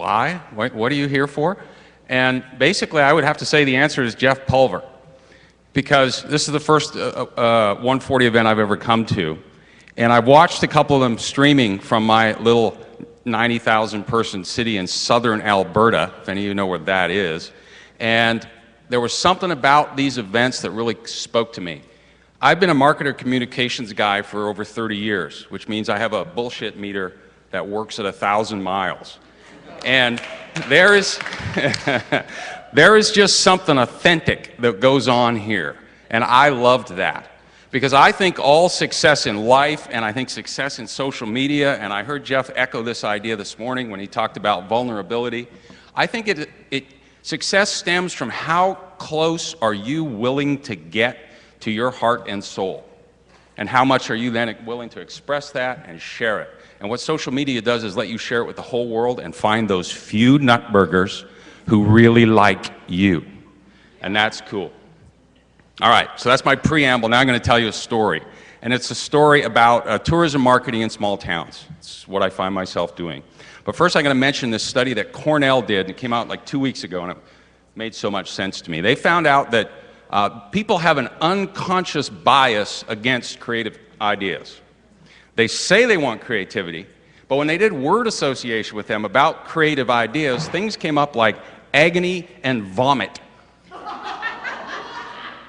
why? What are you here for? And basically, I would have to say the answer is Jeff Pulver, because this is the first 140 event I've ever come to. And I've watched a couple of them streaming from my little 90,000 person city in southern Alberta, if any of you know where that is. And there was something about these events that really spoke to me. I've been a marketer communications guy for over 30 years, which means I have a bullshit meter that works at 1,000 miles. And there is just something authentic that goes on here. And I loved that. Because I think all success in life, and I think success in social media, and I heard Jeff echo this idea this morning when he talked about vulnerability. I think success stems from how close are you willing to get to your heart and soul, and how much are you then willing to express that and share it. And what social media does is let you share it with the whole world and find those few nutburgers who really like you, and that's cool. All right, so that's my preamble. Now I'm going to tell you a story, and it's a story about tourism marketing in small towns. It's what I find myself doing. But first I'm going to mention this study that Cornell did, and it came out like 2 weeks ago, and it made so much sense to me. They found out that people have an unconscious bias against creative ideas. They say they want creativity, but when they did word association with them about creative ideas, things came up like agony and vomit.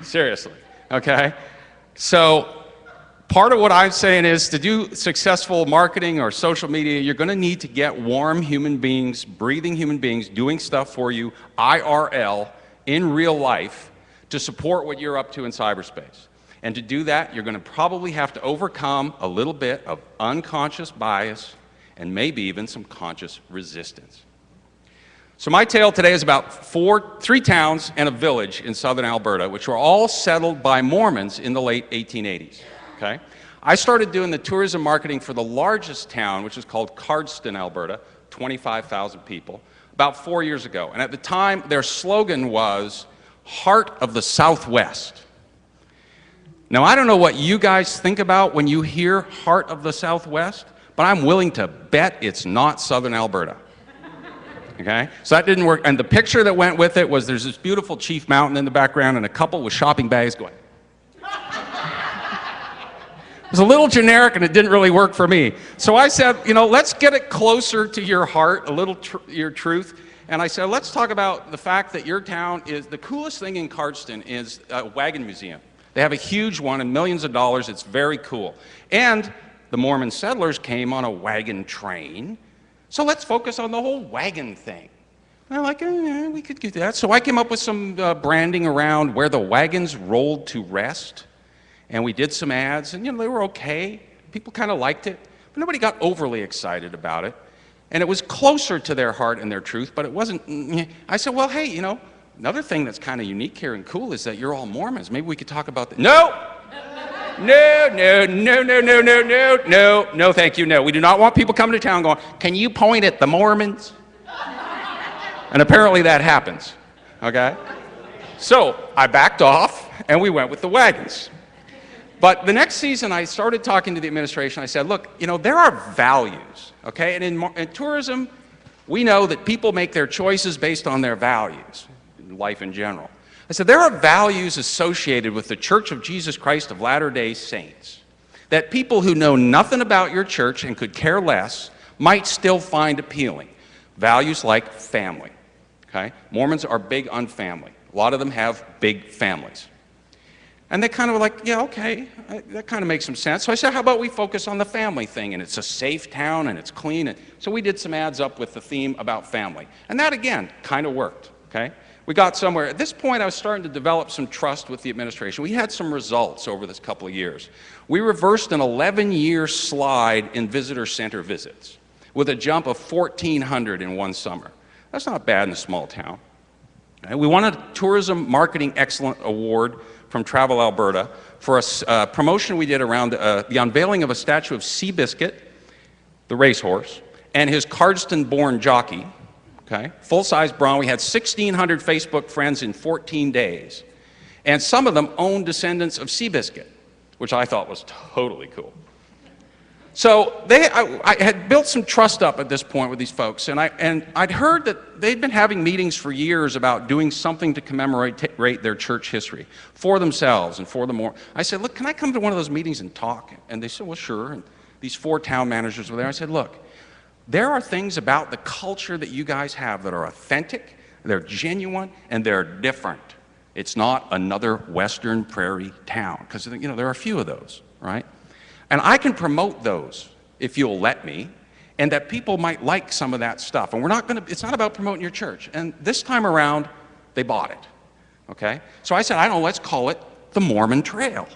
Seriously, okay? So part of what I'm saying is to do successful marketing or social media, you're going to need to get warm human beings, breathing human beings, doing stuff for you, IRL, in real life, to support what you're up to in cyberspace. And to do that, you're going to probably have to overcome a little bit of unconscious bias and maybe even some conscious resistance. So my tale today is about three towns and a village in southern Alberta, which were all settled by Mormons in the late 1880s. Okay? I started doing the tourism marketing for the largest town, which is called Cardston, Alberta, 25,000 people, about 4 years ago. And at the time, their slogan was, Heart of the Southwest. Now, I don't know what you guys think about when you hear Heart of the Southwest, but I'm willing to bet it's not southern Alberta. Okay? So that didn't work. And the picture that went with it was there's this beautiful Chief Mountain in the background and a couple with shopping bags going. It was a little generic and it didn't really work for me. So I said, you know, let's get it closer to your heart, a little your truth. And I said, let's talk about the fact that your town is, the coolest thing in Cardston is a wagon museum. They have a huge one and millions of dollars. It's very cool. And the Mormon settlers came on a wagon train. So let's focus on the whole wagon thing. And I'm like, we could do that. So I came up with some branding around where the wagons rolled to rest. And we did some ads, and you know, they were okay. People kind of liked it, but nobody got overly excited about it. And it was closer to their heart and their truth, but it wasn't. I said, well, hey, you know, another thing that's kind of unique here and cool is that you're all Mormons. Maybe we could talk about that. No! No, thank you, no. We do not want people coming to town going, can you point at the Mormons? And apparently that happens, okay? So I backed off and we went with the wagons. But the next season I started talking to the administration. I said, look, you know, there are values, okay? And in tourism, we know that people make their choices based on their values, in life in general. I said, there are values associated with the Church of Jesus Christ of Latter-day Saints that people who know nothing about your church and could care less might still find appealing. Values like family, okay? Mormons are big on family. A lot of them have big families. And they kind of were like, yeah, okay, that kind of makes some sense. So I said, how about we focus on the family thing, and it's a safe town, and it's clean. And so we did some ads up with the theme about family. And that, again, kind of worked, okay? We got somewhere. At this point, I was starting to develop some trust with the administration. We had some results over this couple of years. We reversed an 11-year slide in visitor center visits with a jump of 1,400 in one summer. That's not bad in a small town. We won a Tourism Marketing Excellence Award from Travel Alberta for a promotion we did around the unveiling of a statue of Seabiscuit, the racehorse, and his Cardston-born jockey. Okay, full-size brawn. We had 1,600 Facebook friends in 14 days. And some of them owned descendants of Seabiscuit, which I thought was totally cool. So I had built some trust up at this point with these folks, and I'd heard that they'd been having meetings for years about doing something to commemorate their church history for themselves and for the more. I said, look, can I come to one of those meetings and talk? And they said, well, sure. And these 4 town managers were there. I said, look, there are things about the culture that you guys have that are authentic, they're genuine, and they're different. It's not another Western prairie town, because there are a few of those, right? And I can promote those if you'll let me, and that people might like some of that stuff. And it's not about promoting your church. And this time around, they bought it, okay? So I said, let's call it the Mormon Trail.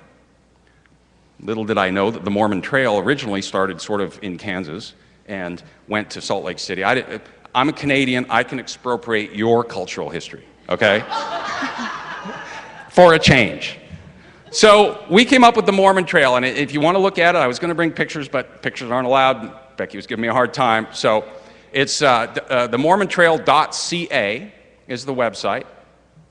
Little did I know that the Mormon Trail originally started sort of in Kansas and went to Salt Lake City. I'm a Canadian, I can expropriate your cultural history, okay? For a change. So we came up with the Mormon Trail, and if you want to look at it, I was going to bring pictures, but pictures aren't allowed. Becky was giving me a hard time. So it's themormontrail.ca is the website,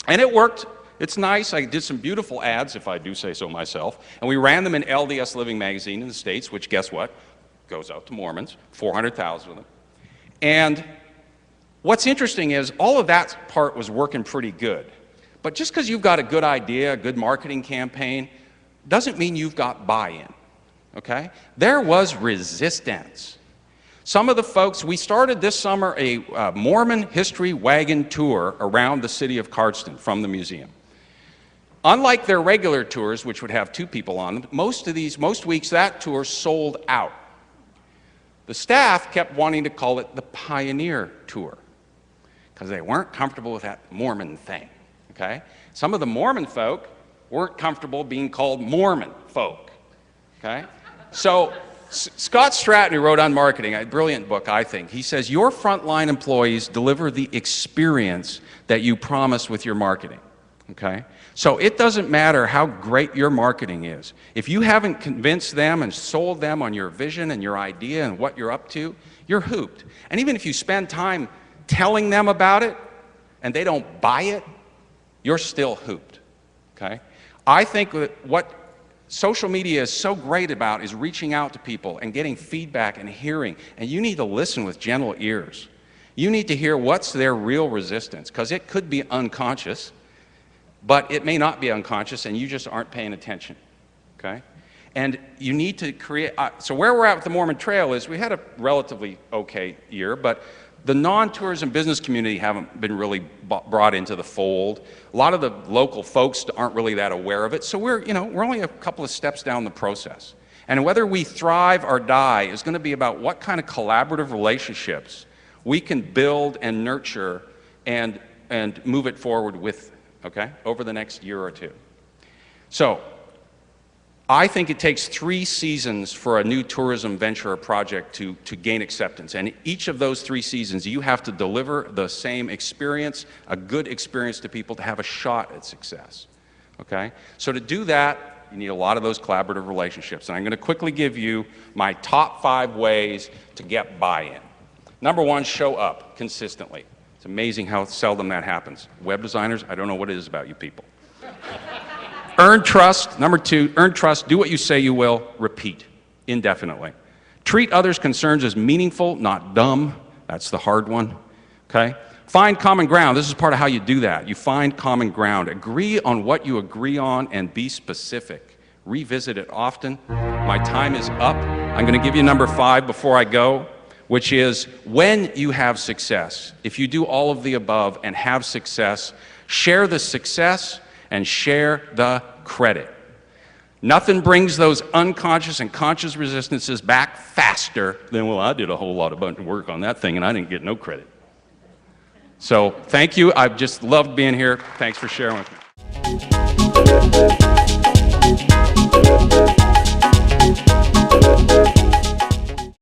and it worked. It's nice. I did some beautiful ads, if I do say so myself, and we ran them in LDS Living magazine in the States, which, guess what, goes out to Mormons, 400,000 of them. And what's interesting is all of that part was working pretty good. But just because you've got a good idea, a good marketing campaign, doesn't mean you've got buy-in, okay? There was resistance. Some of the folks, we started this summer a Mormon history wagon tour around the city of Cardston from the museum. Unlike their regular tours, which would have 2 people on them, most weeks that tour sold out. The staff kept wanting to call it the Pioneer Tour because they weren't comfortable with that Mormon thing. Okay? Some of the Mormon folk weren't comfortable being called Mormon folk. Okay? So Scott Stratton, who wrote on marketing, a brilliant book, I think, he says, your frontline employees deliver the experience that you promise with your marketing. Okay? So it doesn't matter how great your marketing is. If you haven't convinced them and sold them on your vision and your idea and what you're up to, you're hooped. And even if you spend time telling them about it and they don't buy it, you're still hooped, okay? I think that what social media is so great about is reaching out to people and getting feedback and hearing, and you need to listen with gentle ears. You need to hear what's their real resistance, because it could be unconscious, but it may not be unconscious, and you just aren't paying attention, okay? And you need to create, so where we're at with the Mormon Trail is we had a relatively okay year, but the non-tourism business community haven't been really brought into the fold. A lot of the local folks aren't really that aware of it, so we're only a couple of steps down the process. And whether we thrive or die is going to be about what kind of collaborative relationships we can build and nurture and move it forward with, okay, over the next year or 2. So I think it takes 3 seasons for a new tourism venture or project to gain acceptance. And each of those 3 seasons, you have to deliver the same experience, a good experience to people to have a shot at success, okay? So to do that, you need a lot of those collaborative relationships. And I'm going to quickly give you my top 5 ways to get buy-in. Number 1, show up consistently. It's amazing how seldom that happens. Web designers, I don't know what it is about you people. Earn trust. Number 2, earn trust. Do what you say you will. Repeat indefinitely. Treat others' concerns as meaningful, not dumb. That's the hard one. Okay? Find common ground. This is part of how you do that. You find common ground. Agree on what you agree on and be specific. Revisit it often. My time is up. I'm going to give you number 5 before I go, which is when you have success. If you do all of the above and have success, share the success and share the credit. Nothing brings those unconscious and conscious resistances back faster than, well, I did a whole lot of work on that thing and I didn't get no credit. So thank you. I've just loved being here. Thanks for sharing with me.